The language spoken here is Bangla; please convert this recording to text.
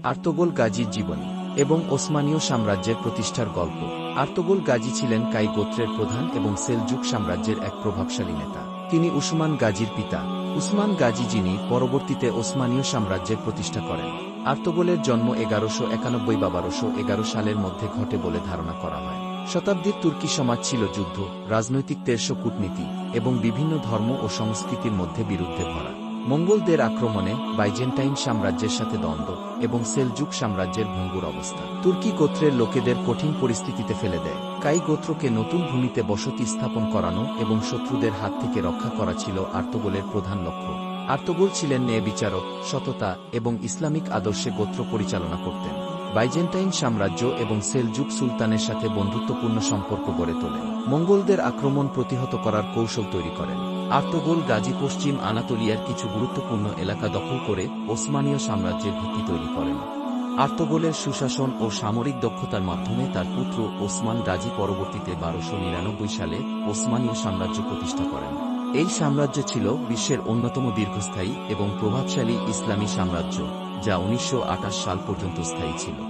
আর্তুগরুল গাজীর জীবনী এবং ওসমানীয় সাম্রাজ্যের প্রতিষ্ঠার গল্প। আর্তুগরুল গাজী ছিলেন কাই গোত্রের প্রধান এবং সেলজুক সাম্রাজ্যের এক প্রভাবশালী নেতা। তিনি উসমান গাজীর পিতা। উসমান গাজী, যিনি পরবর্তীতে ওসমানীয় সাম্রাজ্যের প্রতিষ্ঠা করেন। আর্তুগরুলের জন্ম 1191 বা 1211 সালের মধ্যে ঘটে বলে ধারণা করা হয়। শতাব্দীর তুর্কি সমাজ ছিল যুদ্ধ, রাজনৈতিক তেরস, কূটনীতি এবং বিভিন্ন ধর্ম ও সংস্কৃতির মধ্যে বিরুদ্ধে ভরা। মঙ্গোলদের আক্রমণে, বাইজেন্টাইন সাম্রাজ্যের সাথে দ্বন্দ্ব এবং সেলজুক সাম্রাজ্যের ভঙ্গুর অবস্থা তুর্কি গোত্রের লোকেদের কঠিন পরিস্থিতিতে ফেলে দেয়। কাই গোত্রকে নতুন ভূমিতে বসতি স্থাপন করানো এবং শত্রুদের হাত থেকে রক্ষা করা ছিল আর্তুগরুলের প্রধান লক্ষ্য। আর্তুগরুল ছিলেন ন্যায় বিচারক, সততা এবং ইসলামিক আদর্শে গোত্র পরিচালনা করতেন। বাইজেন্টাইন সাম্রাজ্য এবং সেলজুক সুলতানের সাথে বন্ধুত্বপূর্ণ সম্পর্ক গড়ে তোলেন। মঙ্গোলদের আক্রমণ প্রতিহত করার কৌশল তৈরি করেন। আর্তুগরুল গাজী পশ্চিম আনাতোলিয়ার কিছু গুরুত্বপূর্ণ এলাকা দখল করে ওসমানীয় সাম্রাজ্যের ভিত্তি তৈরি করেন। আর্তুগরুলের সুশাসন ও সামরিক দক্ষতার মাধ্যমে তার পুত্র ওসমান গাজী পরবর্তীতে 1299 সালে ওসমানীয় সাম্রাজ্য প্রতিষ্ঠা করেন। এই সাম্রাজ্য ছিল বিশ্বের অন্যতম দীর্ঘস্থায়ী এবং প্রভাবশালী ইসলামী সাম্রাজ্য, যা 1928 সাল পর্যন্ত স্থায়ী ছিল।